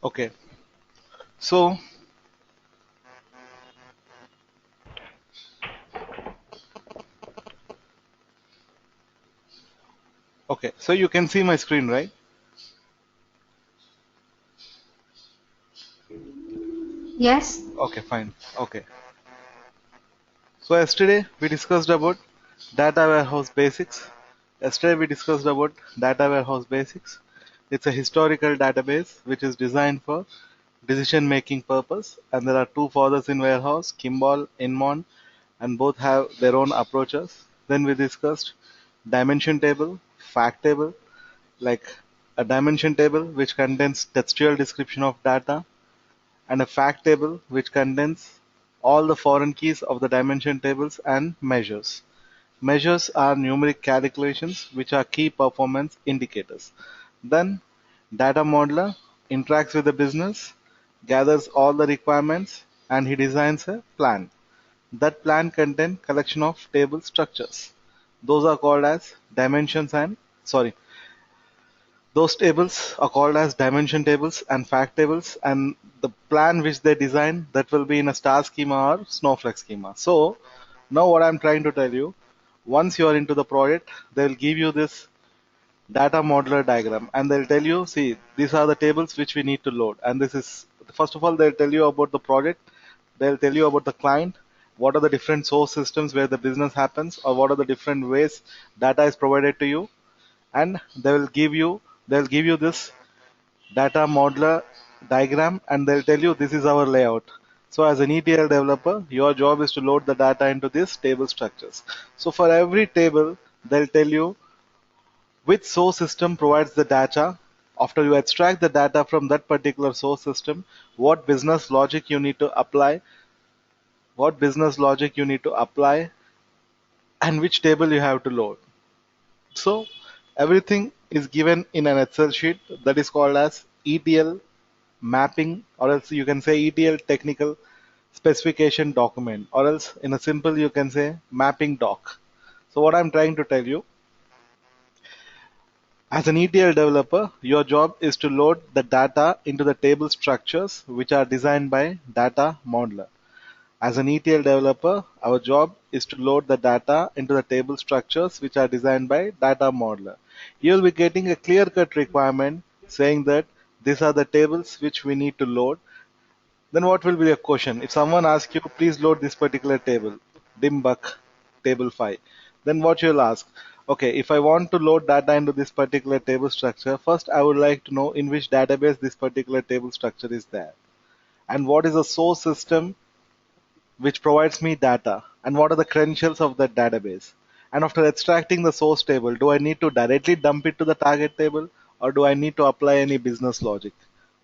Okay, so so you can see my screen, right? Yes. Okay, fine. Okay. So yesterday we discussed about data warehouse basics. Yesterday we discussed about data warehouse basics. It's a historical database which is designed for decision making purpose, and there are two fathers in warehouse, Kimball, Inmon, and both have their own approaches. Then we discussed dimension table, fact table, like a dimension table which contains textual description of data, and a fact table which contains all the foreign keys of the dimension tables and measures. Measures are numeric calculations which are key performance indicators. Then data modeler interacts with the business, gathers all the requirements, and he designs a plan. That plan contains collection of table structures. Those are called as dimensions and sorry, those tables are called as dimension tables and fact tables, and the plan which they design that will be in a star schema or snowflake schema. So now what I'm trying to tell you, once you are into the project, they'll give you this data modeler diagram and they'll tell you, see, these are the tables which we need to load. And this is, first of all, they'll tell you about the project, they'll tell you about the client, what are the different source systems where the business happens, or what are the different ways data is provided to you, and they'll give you this data modeler diagram and they'll tell you this is our layout. So as an ETL developer, your job is to load the data into these table structures. So for every table, they'll tell you which source system provides the data. After you extract the data from that particular source system, what business logic you need to apply, and which table you have to load. So everything is given in an Excel sheet that is called as ETL mapping, or else you can say ETL technical specification document, or else in a simple you can say mapping doc. So what I'm trying to tell you, as an ETL developer, your job is to load the data into the table structures which are designed by data modeler. As an ETL developer, our job is to load the data into the table structures which are designed by data modeler. You'll be getting a clear-cut requirement saying that these are the tables which we need to load. Then what will be your question? If someone asks you, please load this particular table, dimbuck table 5, then what you'll ask? Okay, if I want to load data into this particular table structure, first I would like to know in which database this particular table structure is there. And what is the source system which provides me data, and what are the credentials of that database. And after extracting the source table, do I need to directly dump it to the target table, or do I need to apply any business logic?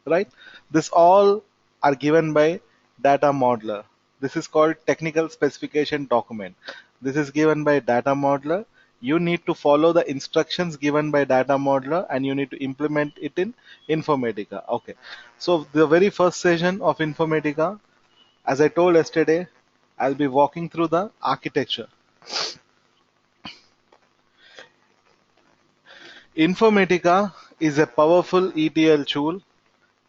Right? This all are given by data modeler. This is called technical specification document. This is given by data modeler. You need to follow the instructions given by data modeler and you need to implement it in Informatica. Okay. So the very first session of Informatica, as I told yesterday, I'll be walking through the architecture. Informatica is a powerful ETL tool.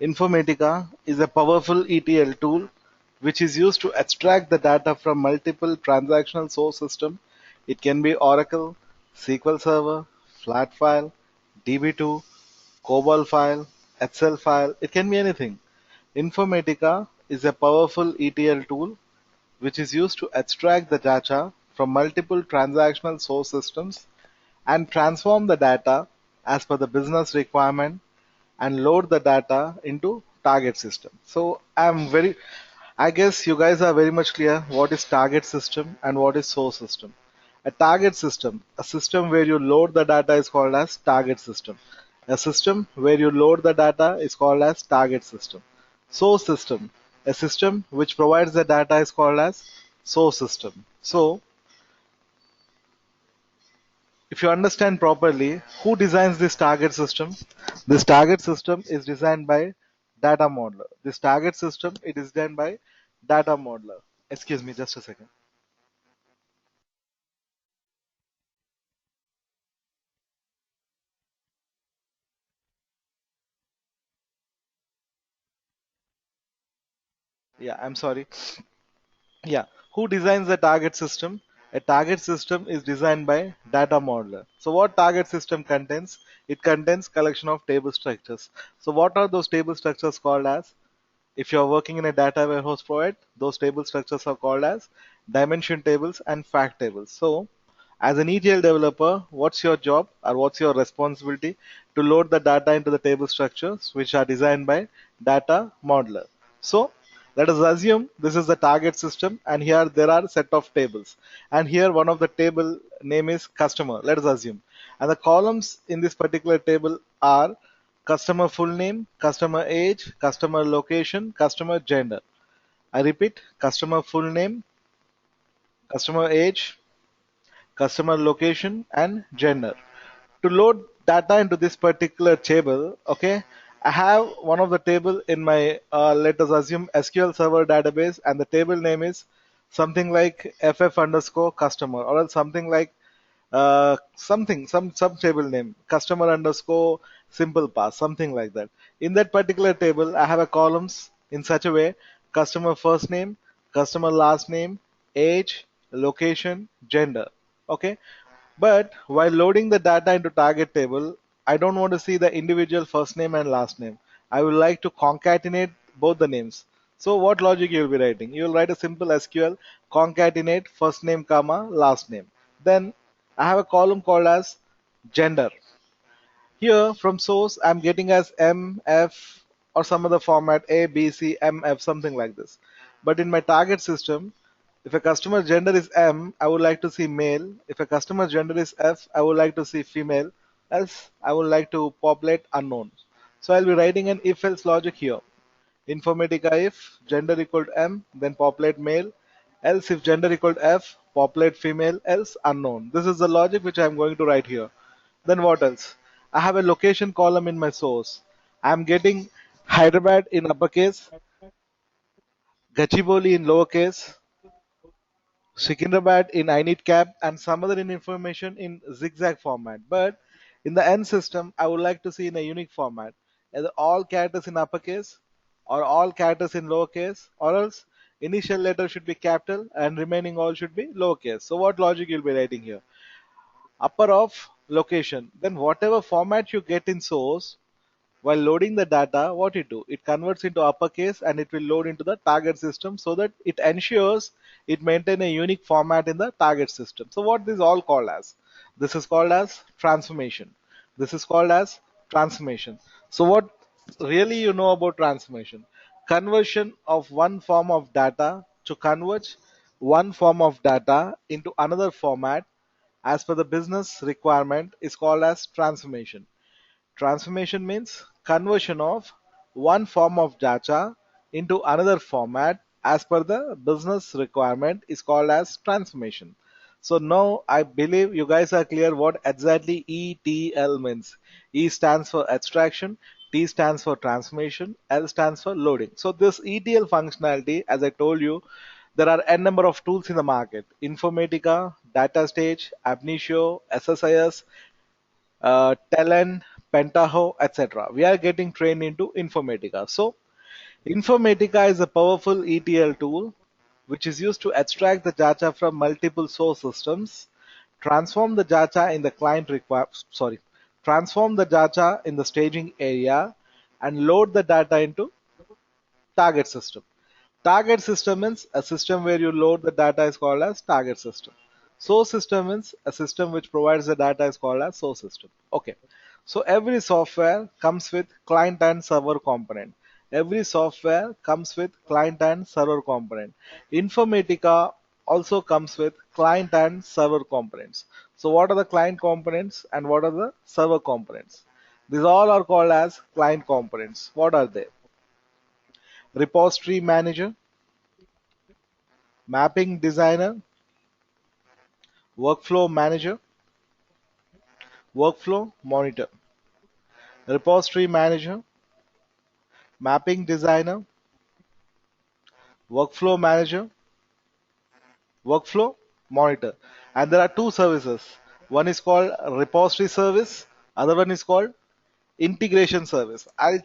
Informatica is a powerful ETL tool which is used to extract the data from multiple transactional source systems. It can be Oracle, SQL Server, flat file, DB2, COBOL file, Excel file. It can be anything. Informatica is a powerful ETL tool which is used to extract the data from multiple transactional source systems and transform the data as per the business requirement and load the data into target system. So I guess you guys are very much clear what is target system and what is source system. A target system, a system where you load the data is called as target system. A system where you load the data is called as target system. Source system, a system which provides the data is called as source system. So if you understand properly, who designs this target system? This target system is designed by data modeler. This target system it is designed by data modeler. Excuse me, just a second. Yeah, I'm sorry. Yeah, who designs the target system? A target system is designed by data modeler. So what target system contains? It contains collection of table structures. So what are those table structures called as? If you're working in a data warehouse project, those table structures are called as dimension tables and fact tables. So as an ETL developer, what's your job or what's your responsibility to load the data into the table structures which are designed by data modeler. So let us assume this is the target system and here there are a set of tables. And here one of the table name is customer, let us assume. And the columns in this particular table are customer full name, customer age, customer location, customer gender. I repeat, customer full name, customer age, customer location, and gender. To load data into this particular table, okay, I have one of the table in my, let us assume SQL Server database, and the table name is something like ff underscore customer, or else something like some table name, customer underscore simple pass, something like that. In that particular table, I have a columns in such a way: customer first name, customer last name, age, location, gender. Okay, but while loading the data into target table, I don't want to see the individual first name and last name. I would like to concatenate both the names. So what logic you will be writing? You will write a simple SQL concatenate first name comma last name. Then I have a column called as gender. Here from source I'm getting as M, F or some other format A, B, C, M, F, something like this. But in my target system, if a customer gender is M, I would like to see male. If a customer gender is F, I would like to see female. Else, I would like to populate unknown. So I'll be writing an if else logic here. Informatica if gender equal to M, then populate male. Else if gender equal to F, populate female, else unknown. This is the logic which I'm going to write here. Then what else? I have a location column in my source. I'm getting Hyderabad in uppercase, Gachibowli in lowercase, Secunderabad in I need cap, and some other information in zigzag format. But in the end system, I would like to see in a unique format, either all characters in uppercase or all characters in lowercase, or else initial letter should be capital and remaining all should be lowercase. So what logic you'll be writing here? Upper of location. Then whatever format you get in source, while loading the data, what it do? It converts into uppercase and it will load into the target system so that it ensures it maintain a unique format in the target system. So what this all called as? This is called as transformation. This is called as transformation. So what really you know about transformation? Conversion of one form of data to convert one form of data into another format as per the business requirement is called as transformation. Transformation means conversion of one form of data into another format as per the business requirement is called as transformation. So now I believe you guys are clear what exactly ETL means. E stands for abstraction, T stands for transformation, L stands for loading. So this ETL functionality, as I told you, there are n number of tools in the market: Informatica, DataStage, Abnisio, SSIS, Talent, Pentaho, etc. We are getting trained into Informatica. So, Informatica is a powerful ETL tool which is used to extract the data from multiple source systems, transform the data in the transform the data in the staging area, and load the data into target system. Target system means a system where you load the data is called as target system. Source system means a system which provides the data is called as source system. Okay. So every software comes with client and server component. Every software comes with client and server component. Informatica also comes with client and server components. So what are the client components and what are the server components? These all are called as client components. What are they? Repository manager, mapping designer, workflow manager, workflow monitor, repository manager, mapping designer, workflow manager, workflow monitor. And there are two services. One is called repository service, other one is called integration service. I'll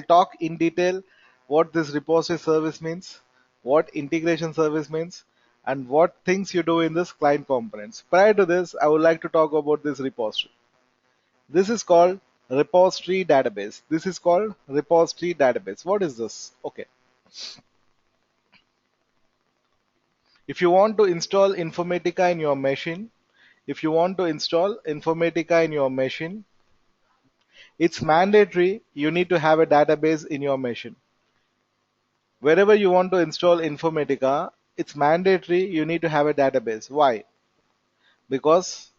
talk in detail what this repository service means, what integration service means, and what things you do in this client components. Prior to this, I would like to talk about this repository. This is called repository database. This is called repository database. What is this? Okay. If you want to install Informatica in your machine, if you want to install Informatica in your machine, it's mandatory you need to have a database in your machine. Wherever you want to install Informatica, it's mandatory you need to have a database. Why? Because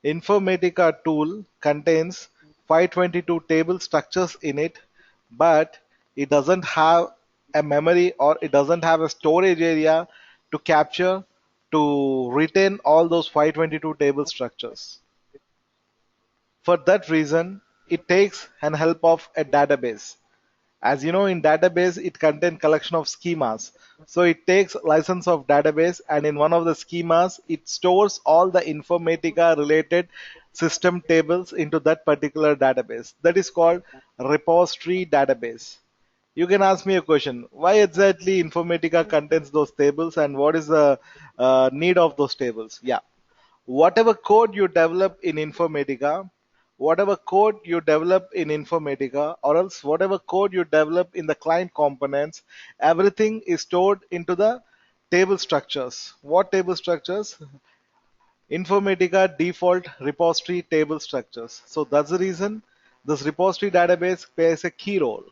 Informatica tool contains 522 table structures in it, but it doesn't have a memory or it doesn't have a storage area to capture to retain all those 522 table structures. For that reason, it takes an help of a database. As you know, in database, it contains collection of schemas. So it takes license of database, and in one of the schemas, it stores all the Informatica related system tables into that particular database. That is called repository database. You can ask me a question. Why exactly Informatica contains those tables and what is the need of those tables? Yeah. Whatever code you develop in Informatica, or else whatever code you develop in the client components, everything is stored into the table structures. What table structures? Informatica default repository table structures. So that's the reason this repository database plays a key role.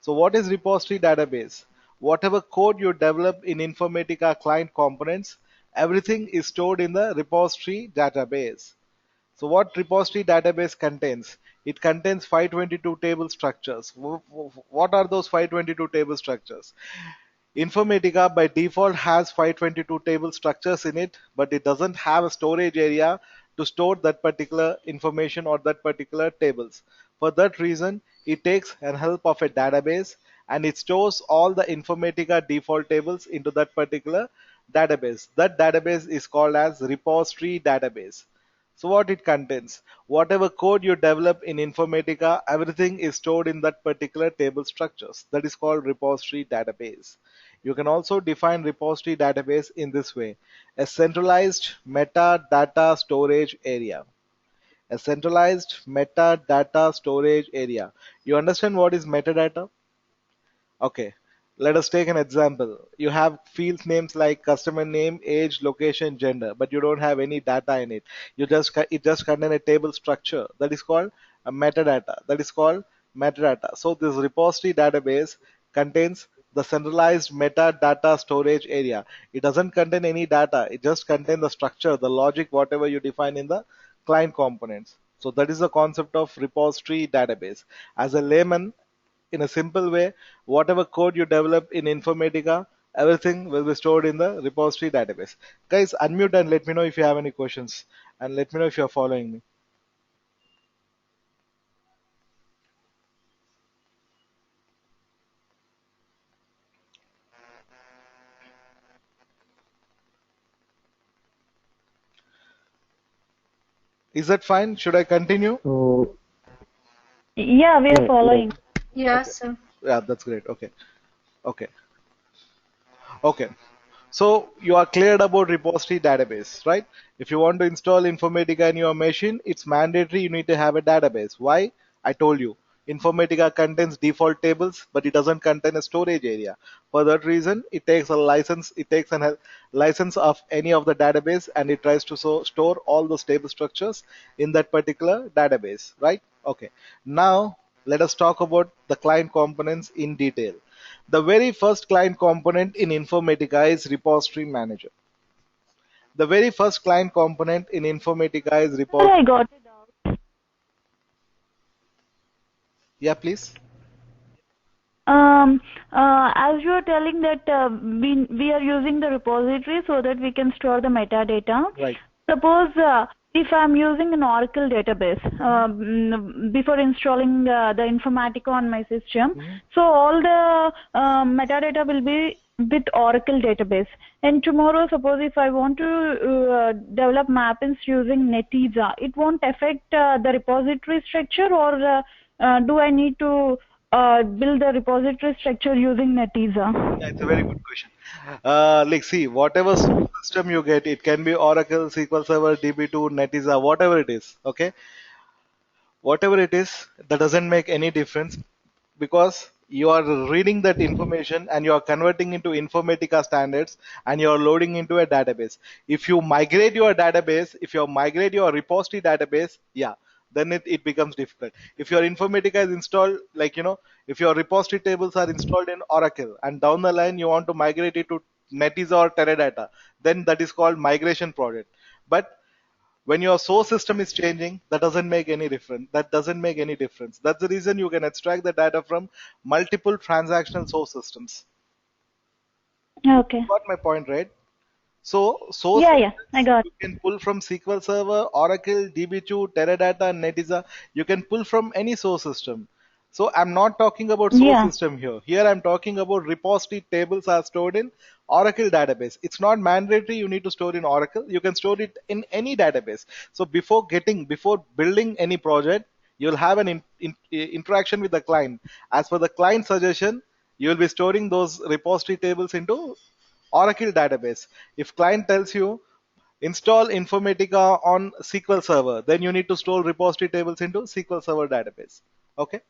So what is repository database? Whatever code you develop in Informatica client components, everything is stored in the repository database. So what repository database contains? It contains 522 table structures. What are those 522 table structures? Informatica by default has 522 table structures in it, but it doesn't have a storage area to store that particular information or that particular tables. For that reason, it takes an help of a database and it stores all the Informatica default tables into that particular database. That database is called as repository database. So what it contains? Whatever code you develop in Informatica, everything is stored in that particular table structures. That is called repository database. You can also define repository database in this way: a centralized metadata storage area. A centralized metadata storage area. You understand what is metadata? Okay, let us take an example. You have field names like customer name, age, location, gender, but you don't have any data in it. It just contains a table structure that is called a metadata. That is called metadata. So this repository database contains the centralized metadata storage area. It doesn't contain any data. It just contains the structure, the logic, whatever you define in the client components. So that is the concept of repository database. As a layman, in a simple way, whatever code you develop in Informatica, everything will be stored in the repository database. Guys, unmute and let me know if you have any questions, and let me know if you are following me. Is that fine? Should I continue? So, Yeah, we are yes, following. Yes, sir. Yeah, that's great. Okay. Okay. Okay. So you are cleared about repository database, right? If you want to install Informatica in your machine, it's mandatory you need to have a database. Why? I told you. Informatica contains default tables, but it doesn't contain a storage area. For that reason, it takes a license. It takes a license of any of the database, and it tries to store all those table structures in that particular database, right? Okay. Now let us talk about the client components in detail. The very first client component in Informatica is repository manager. The very first client component in Informatica is Sir, repository. I got it out. Yeah, please. As you are telling that we are using the repository so that we can store the metadata. Right. Suppose if I'm using an Oracle database before installing the Informatica on my system, so all the metadata will be with Oracle database. And tomorrow, suppose if I want to develop mappings using Netezza, it won't affect the repository structure, or do I need to build the repository structure using Netezza? Yeah, it's a very good question. Like, see, whatever source system you get, it can be Oracle, SQL Server, DB2, Netezza, whatever it is. Okay, whatever it is, that doesn't make any difference because you are reading that information and you are converting into Informatica standards and you are loading into a database. If you migrate your database, if you migrate your repository database, yeah, then it becomes difficult. If your Informatica is installed, like, if your repository tables are installed in Oracle and down the line you want to migrate it to Netezza or Teradata, then that is called migration project. But when your source system is changing, that doesn't make any difference. That's the reason you can extract the data from multiple transactional source systems. Okay. Got my point, right? So source Yeah, I instance got. you can pull from SQL Server, Oracle, DB2, Teradata, Netezza. You can pull from any source system. So I'm not talking about source Yeah. system here. Here I'm talking about repository tables are stored in Oracle database. It's not mandatory you need to store in Oracle. You can store it in any database. So before building any project, you'll have an interaction with the client. As per the client suggestion, you will be storing those repository tables into Oracle database. If client tells you install Informatica on SQL Server, then you need to store repository tables into SQL Server database. Okay,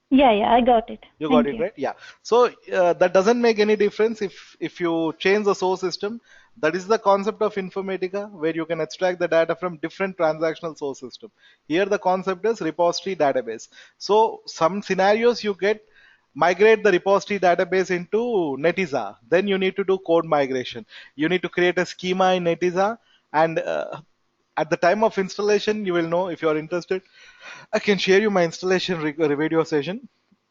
Yeah, I got it. you got Thank it you. right. Yeah. So that doesn't make any difference if you change the source system. That is the concept of Informatica, where you can extract the data from different transactional source system. Here the concept is repository database. So some scenarios you get migrate the repository database into Netezza. Then you need to do code migration. You need to create a schema in Netezza, and at the time of installation, you will know if you are interested. I can share you my installation video session.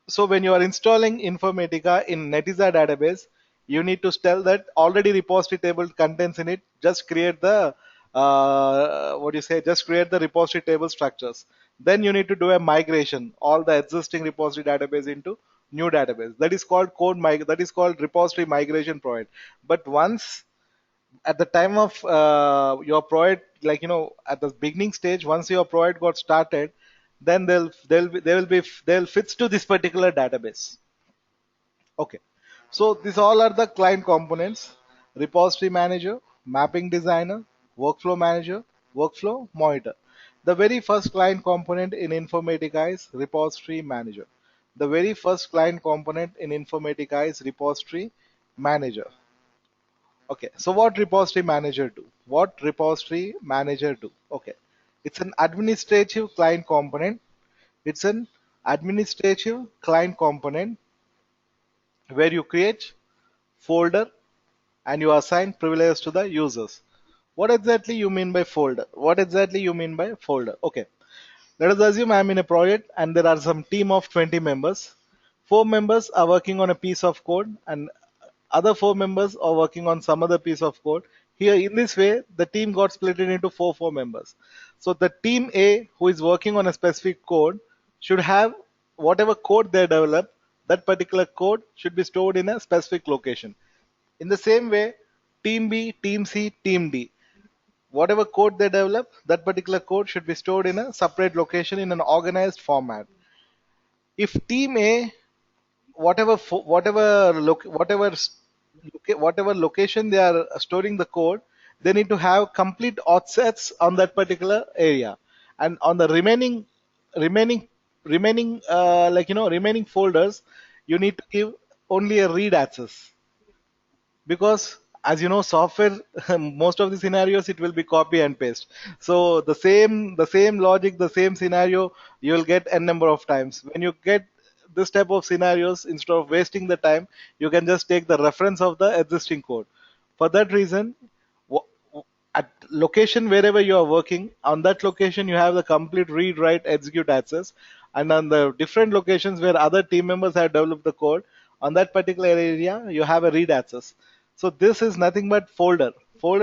So when you are installing Informatica in Netezza database, you need to tell that already repository table contains in it. Just create the what do you say? Just create the repository table structures. Then you need to do a migration, all the existing repository database into new database. That is called That is called repository migration project. But once at the time of your project, like, at the beginning stage, once your project got started, then they'll fits to this particular database. Okay, so these all are the client components: repository manager, mapping designer, workflow manager, workflow monitor. The very first client component in Informatica is repository manager. The very first client component in Informatica is repository manager. Okay, so what repository manager do? What repository manager do? Okay, it's an administrative client component. It's an administrative client component where you create folder and you assign privileges to the users. What exactly you mean by folder? What exactly you mean by folder? Okay, let us assume I'm in a project and there are some team of 20 members. 4 members are working on a piece of code and other 4 members are working on some other piece of code. Here, in this way, the team got split into four members. So the team A, who is working on a specific code, should have whatever code they develop, that particular code should be stored in a specific location. In the same way, team B, team C, team D, whatever code they develop, that particular code should be stored in a separate location in an organized format. If team A, whatever location they are storing the code, they need to have complete offsets on that particular area, and on the remaining remaining folders, you need to give only a read access, because as you know, software most of the scenarios it will be copy and paste. So the same logic, the same scenario, you will get n number of times. When you get this type of scenarios, instead of wasting the time, you can just take the reference of the existing code. For that reason, at location wherever you are working, on that location you have the complete read, write, execute access, and on the different locations where other team members have developed the code, on that particular area you have a read access. So this is nothing but folder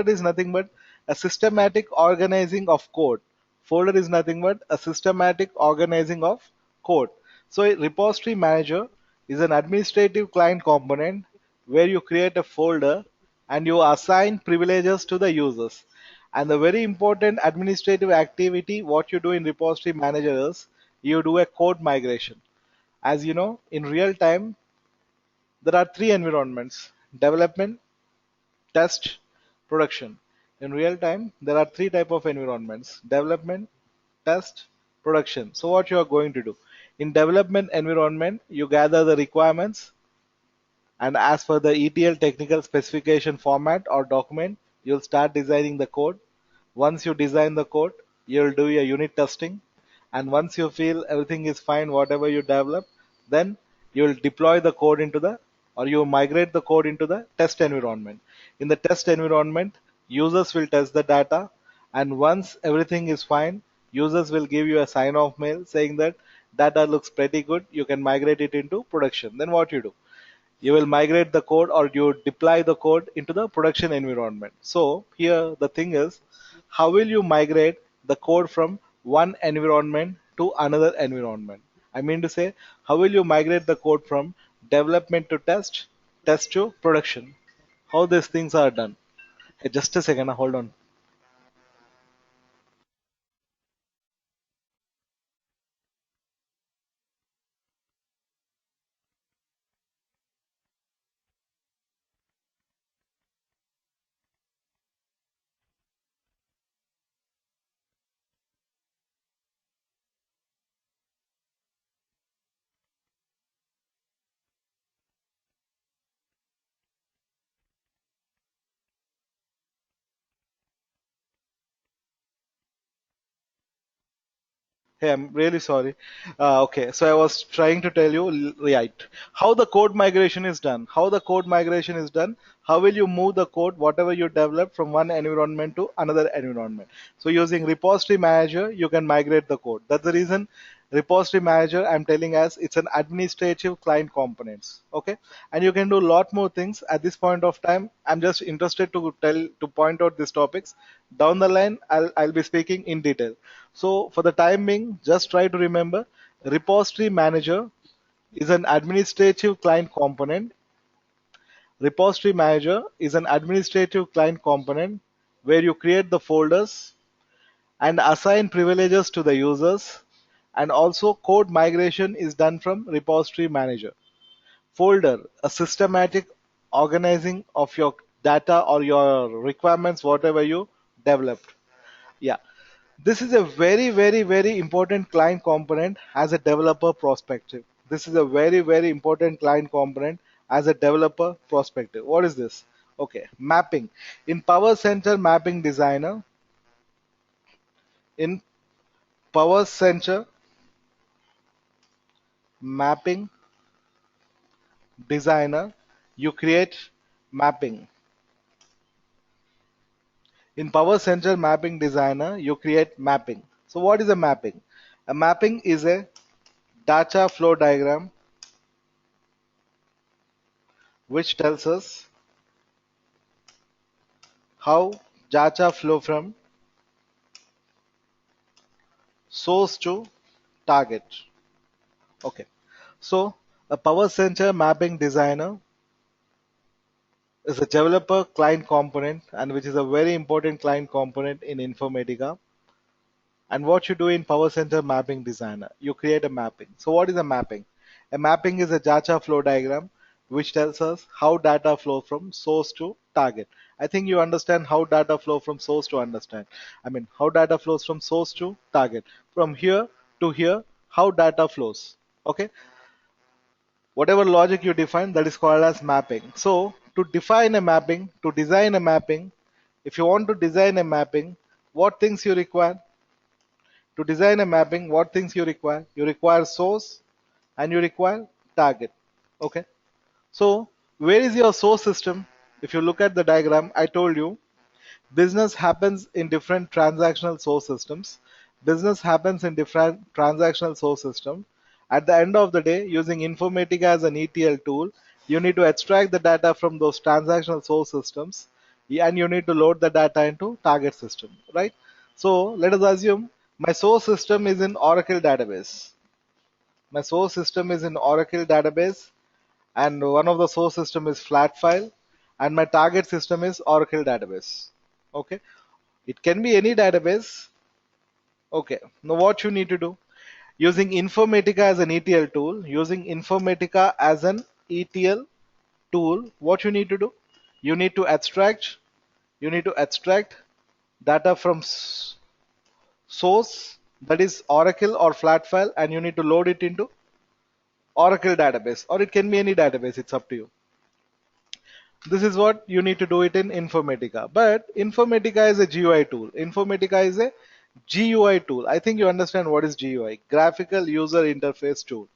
is nothing but a systematic organizing of code. Folder is nothing but a systematic organizing of code. So a repository manager is an administrative client component where you create a folder and you assign privileges to the users. And the very important administrative activity what you do in repository manager is you do a code migration. As you know, in real time, there are three environments: development, test, production. In real time, there are three type of environments: development, test, production. So what you are going to do? In development environment, you gather the requirements, and as per the ETL technical specification format or document, you'll start designing the code. Once you design the code, you'll do your unit testing. And once you feel everything is fine, whatever you develop, then you'll deploy the code into the, or you migrate the code into the test environment. In the test environment, users will test the data. And once everything is fine, users will give you a sign off mail saying that data looks pretty good. You can migrate it into production. Then what you do? You will migrate the code, or you deploy the code into the production environment. So here the thing is, how will you migrate the code from one environment to another environment? I mean to say, how will you migrate the code from development to test, test to production? How these things are done? Hey, just a second, hold on. Hey, I'm really sorry. Okay, so I was trying to tell you, right, how the code migration is done. How the code migration is done. How will you move the code, whatever you develop, from one environment to another environment? So using repository manager, you can migrate the code. That's the reason repository manager I'm telling us it's an administrative client components. Okay, and you can do a lot more things at this point of time. I'm just interested to point out these topics. Down the line, I'll be speaking in detail. So for the time being, just try to remember, repository manager is an administrative client component. Repository manager is an administrative client component where you create the folders and assign privileges to the users, and also code migration is done from repository manager. Folder, a systematic organizing of your data or your requirements, whatever you developed. Yeah, this is a very, very, very important client component as a developer perspective. This is a very, very important client component as a developer perspective. What is this? Okay, mapping. In Powercentre Mapping Designer, in Powercentre Mapping Designer, you create mapping. In Powercentre Mapping Designer, you create mapping. So what is a mapping? A mapping is a data flow diagram which tells us how data flow from source to target. Okay. So a Powercentre Mapping Designer is a developer client component, and which is a very important client component in Informatica. And what you do in Powercentre Mapping Designer, you create a mapping. So what is a mapping? A mapping is a data flow diagram which tells us how data flow from source to target. I think you understand how data flow from source to understand. I mean, how data flows from source to target. From here to here, how data flows. Okay. Whatever logic you define, that is called as mapping. So to define a mapping, to design a mapping, if you want to design a mapping, what things you require? To design a mapping, what things you require? You require source and you require target. Okay. So where is your source system? If you look at the diagram, I told you business happens in different transactional source systems. Business happens in different transactional source system. At the end of the day, using Informatica as an ETL tool, you need to extract the data from those transactional source systems, and you need to load the data into target system, right? So let us assume my source system is in Oracle database. My source system is in Oracle database, and one of the source system is flat file, and my target system is Oracle database. Okay, it can be any database. Okay, now what you need to do? Using Informatica as an ETL tool, what you need to do? You need to extract, data from source, that is Oracle or flat file, and you need to load it into Oracle database, or it can be any database, it's up to you. This is what you need to do it in Informatica. But Informatica is a GUI tool. Informatica is a GUI tool. I think you understand what is GUI, graphical user interface tool.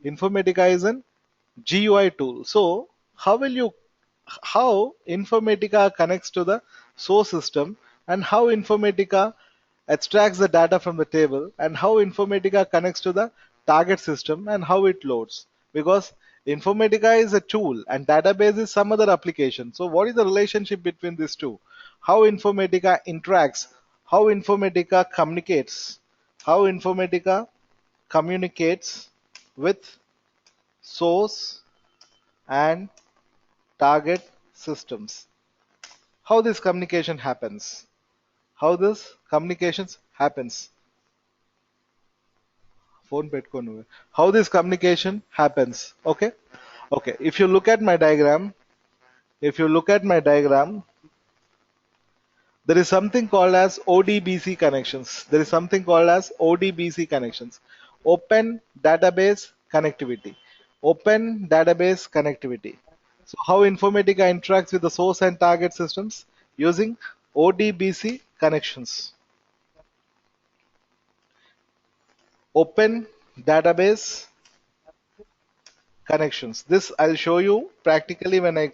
Informatica is an GUI tool. So how Informatica connects to the source system, and how Informatica extracts the data from the table, and how Informatica connects to the target system, and how it loads. Because Informatica is a tool and database is some other application. So what is the relationship between these two? How Informatica interacts, how Informatica communicates with source and target systems. How this communication happens? How this communications happens? Phone పెట్టుకోను. How this communication happens? Okay. Okay. If you look at my diagram, there is something called as ODBC connections. Open database connectivity. So how Informatica interacts with the source and target systems? Using ODBC connections. Open database connections. This I'll show you practically when I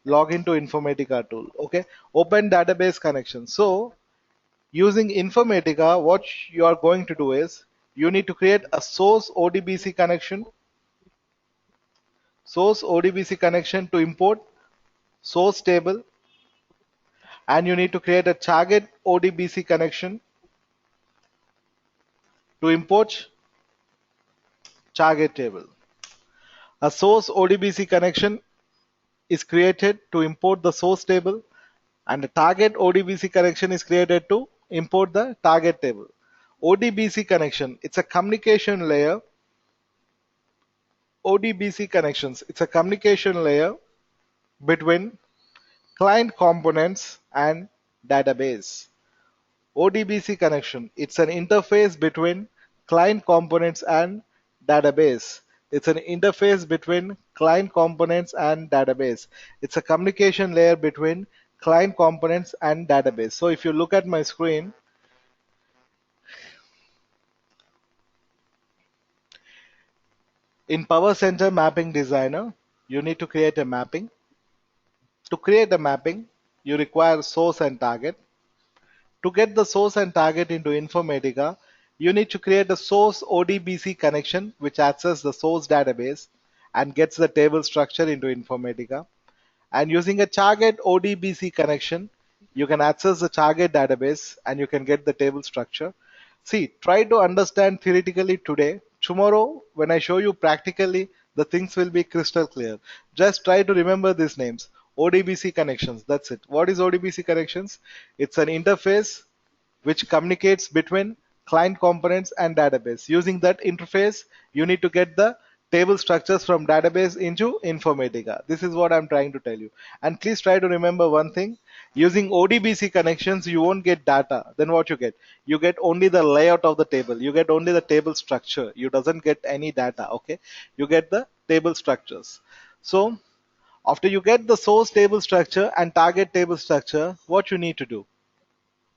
log into Informatica tool. Okay, open database connections. So using Informatica, what you are going to do is you need to create a source ODBC connection to import source table, and you need to create a target ODBC connection to import target table. A source ODBC connection is created to import the source table, and a target ODBC connection is created to import the target table. ODBC connection, it's a communication layer. ODBC connections, it's a communication layer between client components and database. ODBC connection, it's an interface between client components and database. It's an interface between client components and database. It's a communication layer between client components and database. So if you look at my screen, in Powercentre Mapping Designer, you need to create a mapping. To create a mapping, you require source and target. To get the source and target into Informatica, you need to create a source ODBC connection which accesses the source database and gets the table structure into Informatica. And using a target ODBC connection, you can access the target database and you can get the table structure. See, try to understand theoretically today. Tomorrow, when I show you practically, the things will be crystal clear. Just try to remember these names. ODBC connections, that's it. What is ODBC connections? It's an interface which communicates between client components and database. Using that interface, you need to get the table structures from database into Informatica. This is what I'm trying to tell you. And please try to remember one thing. Using ODBC connections, you won't get data. Then what you get? You get only the layout of the table. You get only the table structure. You doesn't get any data. Okay. You get the table structures. So after you get the source table structure and target table structure, what you need to do?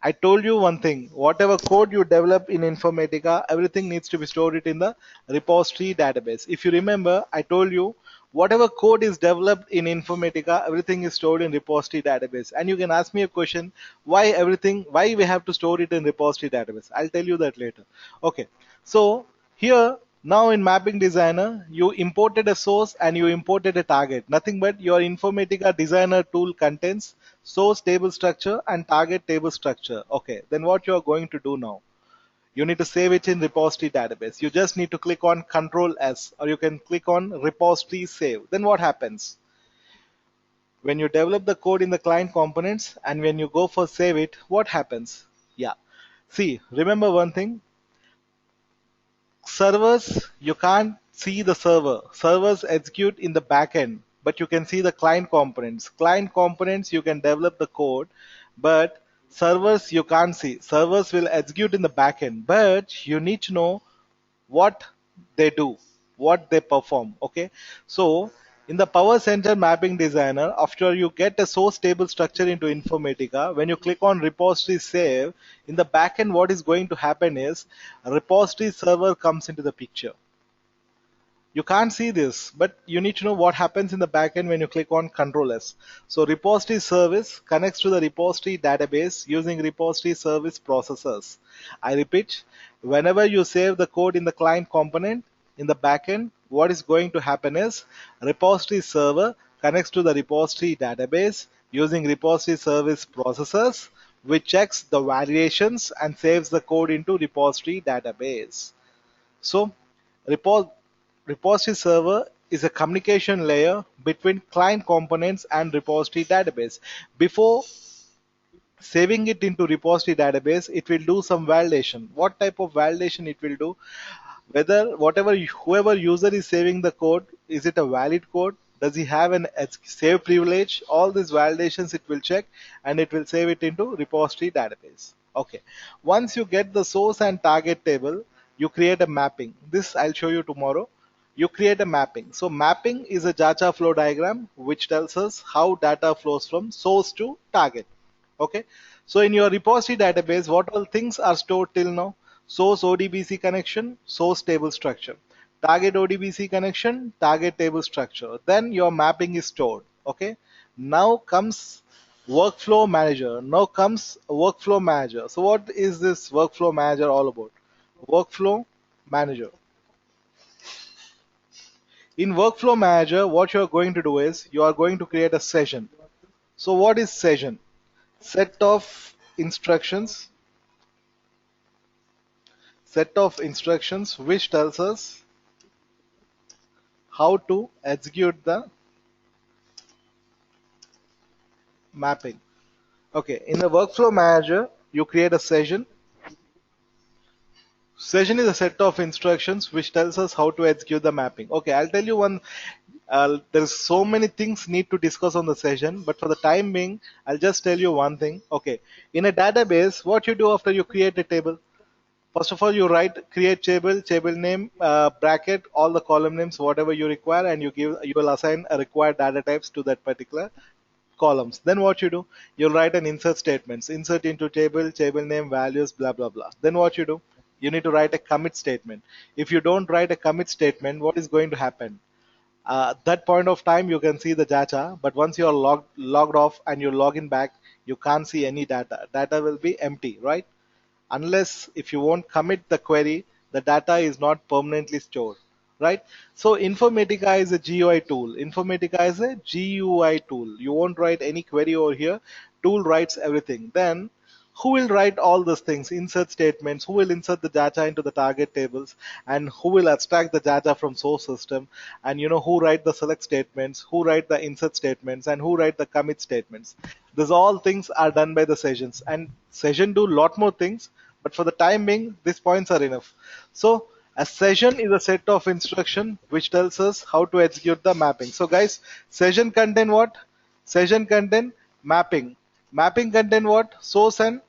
I told you one thing, whatever code you develop in Informatica, everything needs to be stored in the repository database. If you remember, I told you whatever code is developed in Informatica, everything is stored in repository database. And you can ask me a question, why we have to store it in repository database? I'll tell you that later. Okay, so here, now in Mapping Designer, you imported a source and you imported a target. Nothing but your Informatica Designer tool contains source table structure and target table structure. Okay, then what you are going to do now? You need to save it in repository database. You just need to click on Control S, or you can click on repository save. Then what happens? When you develop the code in the client components and when you go for save it, what happens? Yeah. See, remember one thing. servers, you can't see the server. Servers execute in the backend, but you can see the client components. Client components, you can develop the code, but servers you can't see. Servers will execute in the backend, but you need to know what they do, what they perform. Okay, so in the Power Center Mapping Designer, after you get a source table structure into Informatica, when you click on repository save, in the backend, what is going to happen is a repository server comes into the picture. You can't see this, but you need to know what happens in the backend when you click on Control S. So repository service connects to the repository database using repository service processors. I repeat, whenever you save the code in the client component in the backend, what is going to happen is repository server connects to the repository database using repository service processors, which checks the variations and saves the code into repository database. So repository server is a communication layer between client components and repository database. Before saving it into repository database, it will do some validation. What type of validation it will do? Whether whoever user is saving the code, is it a valid code? Does he have an save privilege? All these validations it will check, and it will save it into repository database. Okay, once you get the source and target table, you create a mapping. This I'll show you tomorrow. You create a mapping. So mapping is a Jata flow diagram which tells us how data flows from source to target. Okay, so in your repository database, what all things are stored till now? Source ODBC connection, source table structure. Target ODBC connection, target table structure. Then your mapping is stored. Okay, now comes workflow manager. Now comes workflow manager. So what is this workflow manager all about? Workflow manager. In workflow manager, what you are going to do is you are going to create a session. So what is session? Set of instructions which tells us how to execute the mapping. Okay, in the workflow manager, you create a session. Session is a set of instructions which tells us how to execute the mapping. Okay, I'll tell you one. There's so many things need to discuss on the session, but for the time being, I'll just tell you one thing. Okay, in a database, what you do after you create a table? First of all, you create table name, bracket, all the column names, whatever you require, and you will assign a required data types to that particular columns. Then what you do? You'll write an insert statements, insert into table name, values, blah, blah, blah. Then what you do? You need to write a commit statement. If you don't write a commit statement, what is going to happen? At that point of time, you can see the data, but once you are logged off and you log in back, you can't see any data. Data will be empty, right? Unless if you won't commit the query, the data is not permanently stored, right? So Informatica is a GUI tool. Informatica is a GUI tool. You won't write any query over here. Tool writes everything. Then who will write all those things? Insert statements. Who will insert the data into the target tables, and who will abstract the data from source system? And who write the select statements, who write the insert statements, and who write the commit statements. These all things are done by the sessions, and session do lot more things. But for the time being, these points are enough. So a session is a set of instruction which tells us how to execute the mapping. So guys, session contain what? Session contain mapping. Mapping contain what? Source and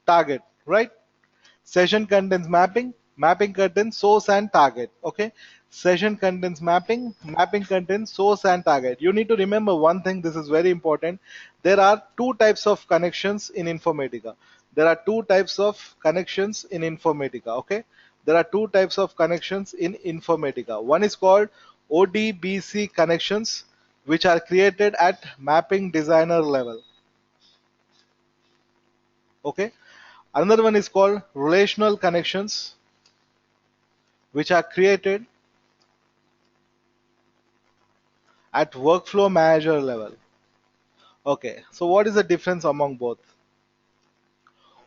target, right? Session contains mapping, mapping contains source and target. Okay, session contains mapping, mapping contains source and target. You need to remember one thing, this is very important. There are two types of connections in Informatica. There are two types of connections in Informatica. Okay, there are two types of connections in Informatica. One is called ODBC connections, which are created at mapping designer level. Okay, another one is called relational connections, which are created at workflow manager level. Okay, so what is the difference among both?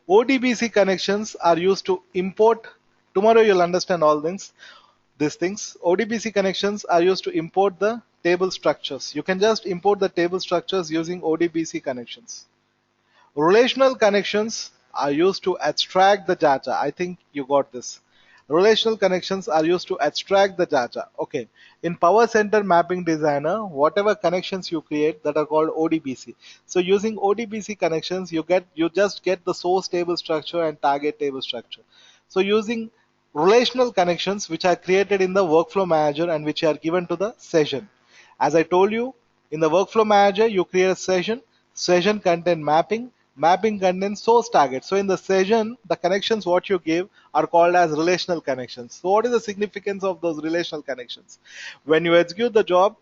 ODBC connections are used to import. Tomorrow you'll understand all these things. ODBC connections are used to import the table structures. You can just import the table structures using ODBC connections. Relational connections are used to abstract the data. I think you got this. Relational connections are used to extract the data. Okay. In Powercentre Mapping Designer, whatever connections you create that are called ODBC. So using ODBC connections, you just get the source table structure and target table structure. So using relational connections which are created in the workflow manager and which are given to the session. As I told you, in the workflow manager, you create a session, session contain mapping, mapping contains source target. So in the session, the connections what you give are called as relational connections. So what is the significance of those relational connections? When you execute the job,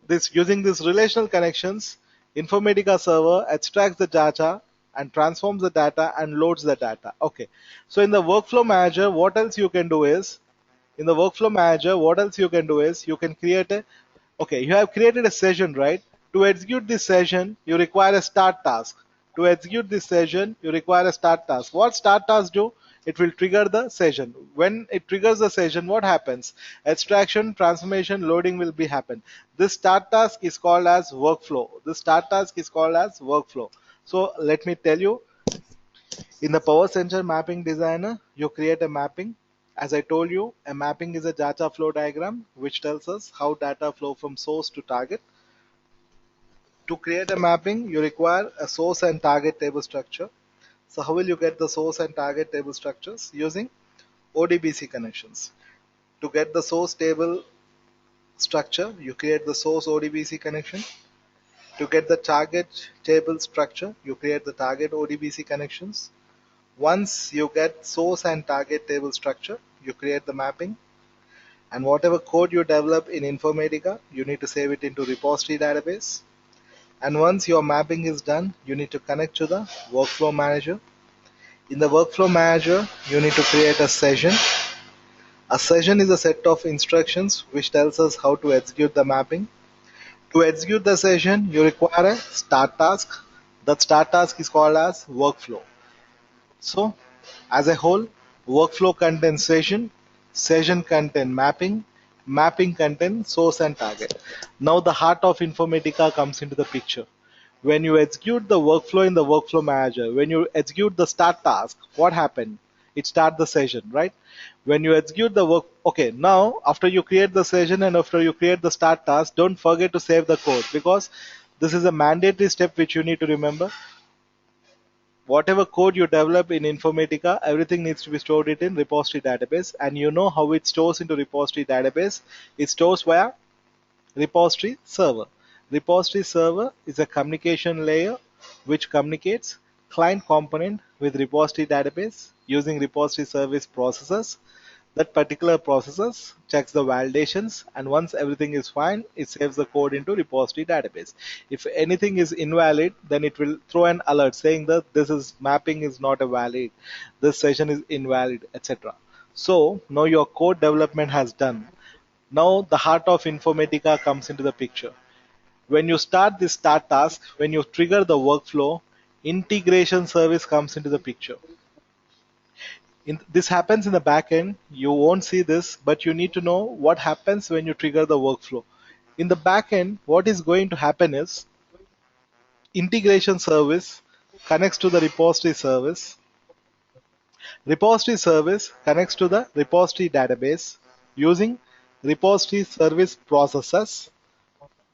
this using these relational connections, Informatica server extracts the data and transforms the data and loads the data. Okay. So in the workflow manager, what else you can do is in the workflow manager, what else you can do is you can create a okay, you have created a session, right? To execute this session, you require a start task. To execute this session, you require a start task. What start task do? It will trigger the session. When it triggers the session, what happens? Extraction, transformation, loading will be happen. This start task is called as workflow. This start task is called as workflow. So let me tell you, in the Powercentre Mapping Designer, you create a mapping. As I told you, a mapping is a data flow diagram which tells us how data flow from source to target. To create a mapping, you require a source and target table structure. So how will you get the source and target table structures? Using ODBC connections. To get the source table structure, you create the source ODBC connection. To get the target table structure, you create the target ODBC connections. Once you get source and target table structure, you create the mapping. And whatever code you develop in Informatica, you need to save it into repository database. And once your mapping is done, you need to connect to the workflow manager. In the workflow manager, you need to create a session. A session is a set of instructions which tells us how to execute the mapping. To execute the session, you require a start task. That start task is called as workflow. So, as a whole, workflow contains session, session contains mapping, mapping contains source and target. Now the heart of Informatica comes into the picture. When you execute the workflow in the workflow manager, when you execute the start task, what happened? It starts the session, right? When you execute the work, okay, now after you create the session and after you create the start task, don't forget to save the code because this is a mandatory step which you need to remember. Whatever code you develop in Informatica, everything needs to be stored it in repository database. And you know how it stores into repository database. It stores via repository server. Repository server is a communication layer which communicates client component with repository database using repository service processes. That particular processes checks the validations, and once everything is fine, it saves the code into repository database. If anything is invalid, then it will throw an alert saying that this is mapping is not a valid, this session is invalid, etc. So now your code development has done. Now the heart of Informatica comes into the picture. When you start this start task, when you trigger the workflow, integration service comes into the picture. This happens in the back end. You won't see this, but you need to know what happens when you trigger the workflow. In the back end, what is going to happen is integration service connects to the repository service. Repository service connects to the repository database using repository service processes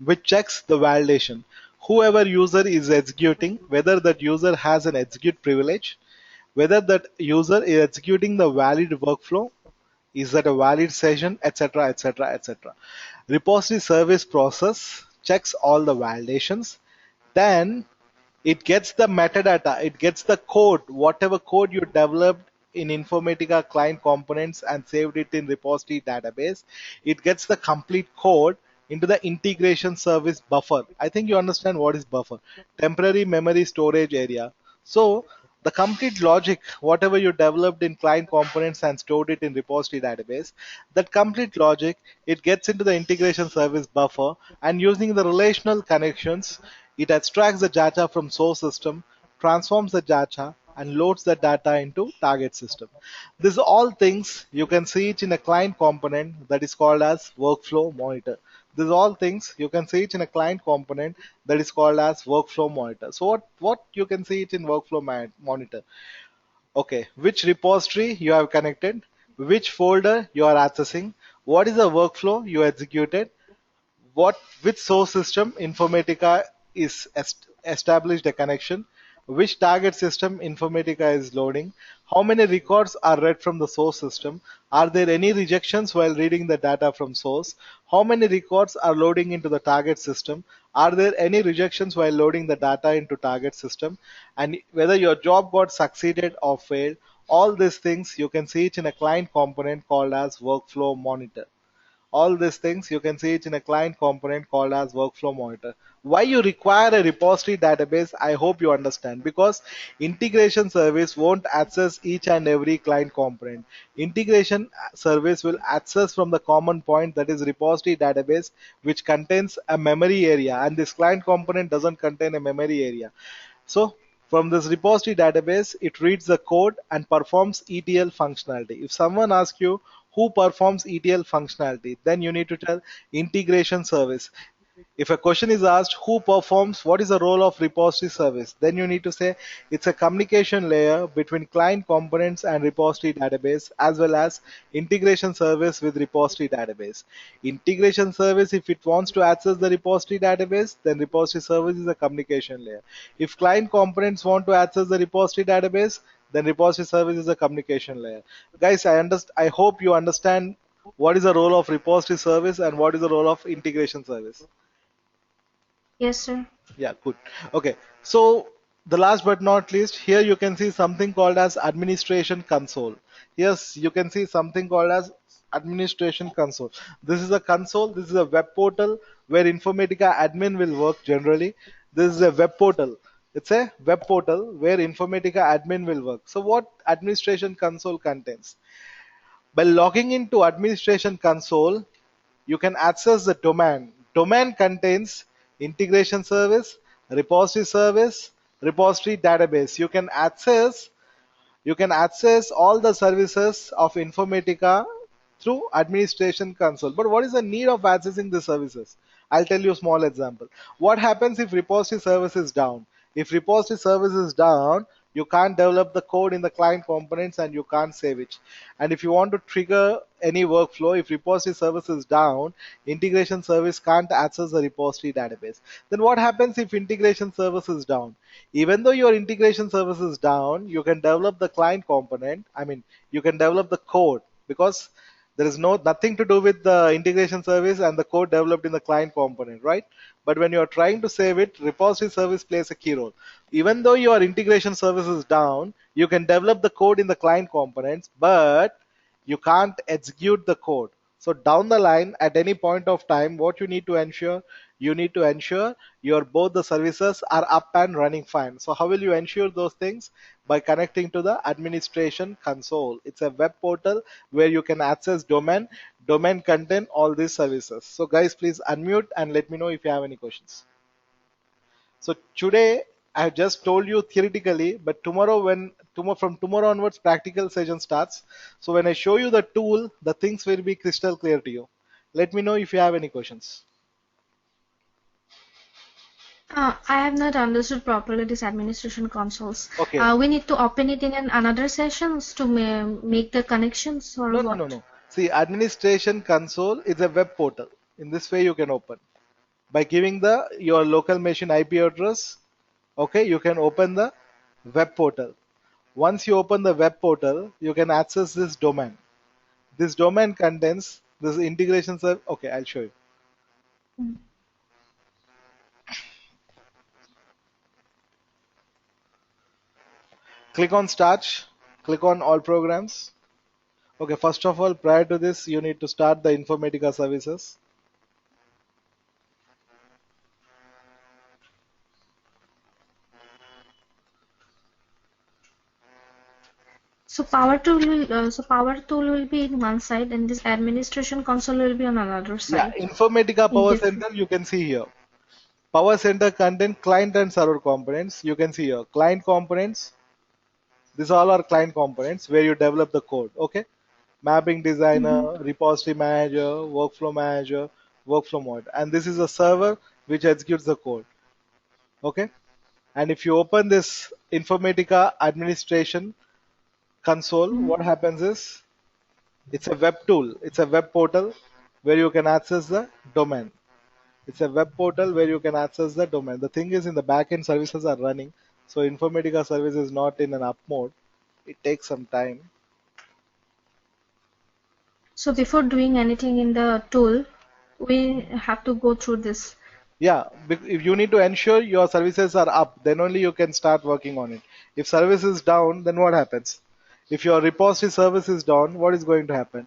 which checks the validation. Whoever user is executing, whether that user has an execute privilege, whether that user is executing the valid workflow, is that a valid session, etc., etc., etc. Repository service process checks all the validations. Then it gets the metadata, it gets the code, whatever code you developed in Informatica client components and saved it in repository database. It gets the complete code into the integration service buffer. I think you understand what is buffer. Temporary memory storage area. So the complete logic, whatever you developed in client components and stored it in repository database, that complete logic, it gets into the integration service buffer, and using the relational connections, it extracts the data from source system, transforms the data, and loads the data into target system. These all things you can see it in a client component that is called as workflow monitor. These all things you can see it in a client component that is called as workflow monitor. So what you can see it in workflow monitor? Okay, which repository you have connected? which folder you are accessing, what is the workflow you executed, which source system Informatica is established a connection, which target system Informatica is loading, how many records are read from the source system, are there any rejections while reading the data from source, how many records are loading into the target system, are there any rejections while loading the data into target system, and whether your job got succeeded or failed. All these things you can see it in a client component called as workflow monitor. All these things you can see it in a client component called as workflow monitor. Why you require a repository database, I hope you understand, because integration service won't access each and every client component. Integration service will access from the common point, that is repository database, which contains a memory area, and this client component doesn't contain a memory area. So from this repository database, it reads the code and performs ETL functionality. If someone asks you who performs ETL functionality, then you need to tell integration service. If a question is asked who performs, what is the role of repository service, then you need to say it's a communication layer between client components and repository database, as well as integration service with repository database. Integration service, if it wants to access the repository database, then repository service is a communication layer. If client components want to access the repository database, then repository service is a communication layer. Guys, I hope you understand what is the role of repository service and what is the role of integration service. Yes, sir. Yeah, good. Okay, so the last but not least, here you can see something called as administration console. Yes, you can see something called as administration console. This is a console, this is a web portal where Informatica admin will work generally. This is a web portal. It's a web portal where Informatica admin will work. So what administration console contains? By logging into administration console, you can access the domain. Domain contains integration service, repository database. You can access all the services of Informatica through administration console. But what is the need of accessing the services? I'll tell you a small example. What happens if repository service is down? If repository service is down, you can't develop the code in the client components and you can't save it. And if you want to trigger any workflow, if repository service is down, integration service can't access the repository database. Then what happens if integration service is down? Even though your integration service is down, you can develop the client component. I mean, you can develop the code, because there is nothing to do with the integration service and the code developed in the client component, right? But when you are trying to save it, repository service plays a key role. Even though your integration service is down, you can develop the code in the client components, but you can't execute the code. So down the line, at any point of time, what you need to ensure, your both the services are up and running fine. So how will you ensure those things? By connecting to the administration console. It's a web portal where you can access domain contain all these services. So guys, please unmute and let me know if you have any questions. So today I have just told you theoretically, but from tomorrow onwards practical session starts. So when I show you the tool, the things will be crystal clear to you. Let me know if you have any questions. I have not understood properly this administration consoles. Okay. We need to open it in another sessions to make the connections, or what? No. See, administration console is a web portal. In this way you can open. By giving your local machine IP address, okay, you can open the web portal. Once you open the web portal, you can access this domain. This domain contains this integration service. Okay, I'll show you. Click on Start, click on All Programs. Okay, first of all, prior to this, you need to start the Informatica services. So power tool will be in one side, and this administration console will be on another side. Yeah, Informatica Powercentre you can see here. Powercentre contain client and server components. You can see here client components. These all are client components where you develop the code. Okay, mapping designer, repository manager, workflow mode, and this is a server which executes the code. Okay, and if you open this Informatica administration console, what happens is It's a web tool. It's a web portal where you can access the domain. It's a web portal where you can access the domain. The thing is, in the backend services are running, so Informatica service is not in an up mode. It takes some time. So before doing anything in the tool, we have to go through this. Yeah, if you need to ensure your services are up, then only you can start working on it. If service is down, then what happens? If your repository service is down, what is going to happen?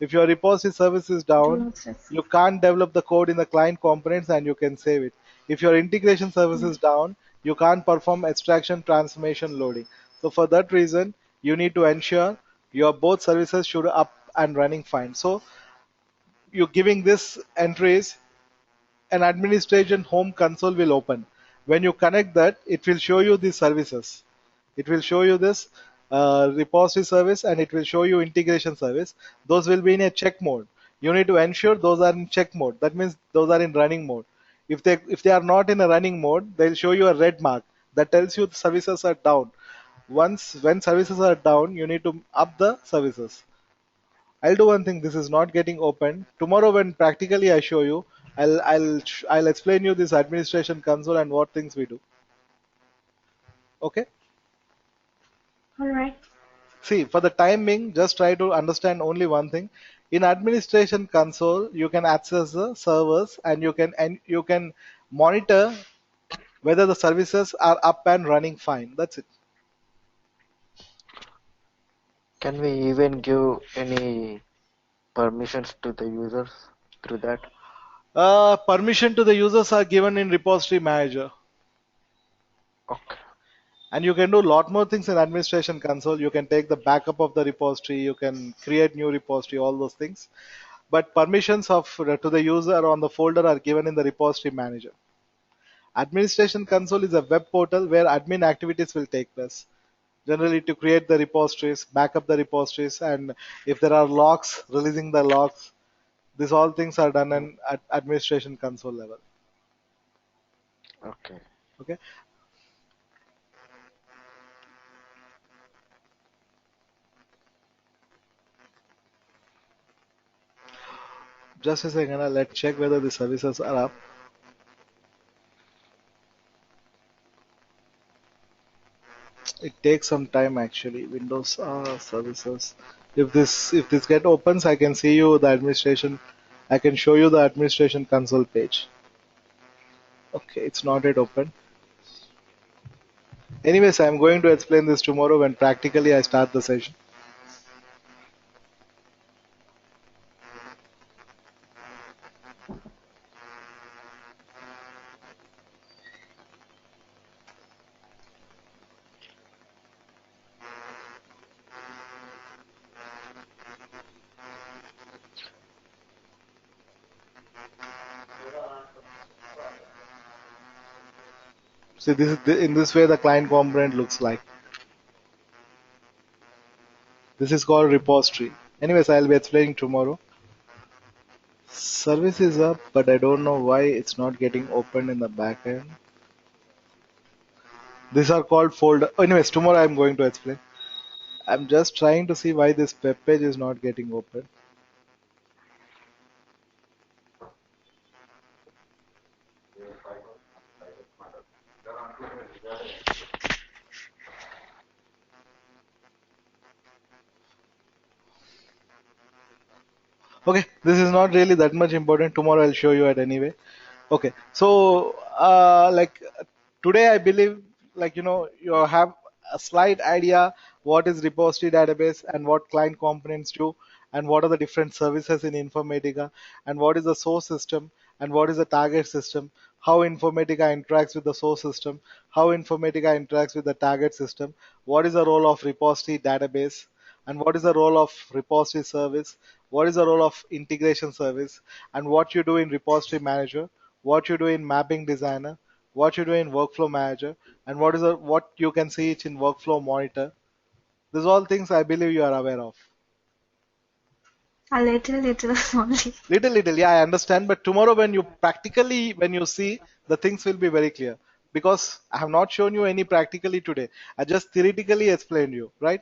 If your repository service is Do down, not save. you can't develop the code in the client components and you can save it. If your integration service is down, you can't perform extraction, transformation, loading. So for that reason, you need to ensure your both services should up and running fine. So you're giving this entries, an administration home console will open. When you connect that, it will show you the services. It will show you this repository service and it will show you integration service. Those will be in a check mode. You need to ensure those are in check mode. That means those are in running mode. If they are not in a running mode, they'll show you a red mark that tells you the services are down. Once when services are down, you need to up the services. I'll do one thing. This is not getting open. Tomorrow, when practically I show you, I'll explain you this administration console and what things we do. Okay. All right. See, for the time being, just try to understand only one thing. In administration console, you can access the servers and you can monitor whether the services are up and running fine. That's it. Can we even give any permissions to the users through that? Permission to the users are given in repository manager. Okay. And you can do a lot more things in administration console. You can take the backup of the repository, you can create new repository, all those things. But permissions of to the user on the folder are given in the repository manager. Administration console is a web portal where admin activities will take place. Generally to create the repositories, backup the repositories, and if there are locks, releasing the locks. These all things are done Mm, in at administration console level. okay. Okay. Just a second, let's check whether the services are up. It takes some time actually. Windows services. If this get opens, I can see you the administration. I can show you the administration console page. Okay, it's not yet open. Anyways, I'm going to explain this tomorrow when practically I start the session. See, this is in this way the client component looks like. This is called repository. Anyways, I'll be explaining tomorrow. Service is up, but I don't know why it's not getting opened in the backend. These are called folder. Anyways, tomorrow I'm going to explain. I'm just trying to see why this web page is not getting open. Okay, this is not really that much important. Tomorrow I'll show you it anyway. Okay, so today I believe you have a slight idea what is repository database and what client components do and what are the different services in Informatica and what is the source system and what is the target system, how Informatica interacts with the source system, how Informatica interacts with the target system, what is the role of repository database and what is the role of repository service, what is the role of integration service, and what you do in repository manager, what you do in mapping designer, what you do in workflow manager, and what you can see it in workflow monitor. These all things I believe you are aware of. A little only. Little, yeah, I understand. But tomorrow, when you see, the things will be very clear. Because I have not shown you any practically today. I just theoretically explained you, right?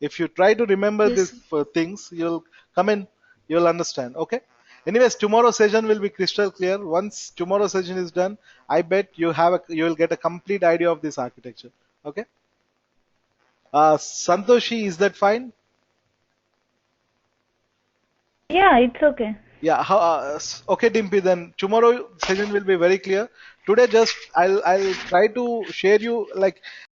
If you try to remember Yes, these sir. things, you'll come in, you'll understand. Okay. Anyways, tomorrow's session will be crystal clear. Once tomorrow's session is done, I bet you will get a complete idea of this architecture. Okay. Santoshi, is that fine? Yeah, it's okay. Yeah. Okay, Dimpy. Then tomorrow session will be very clear. Today, just I'll try to share you like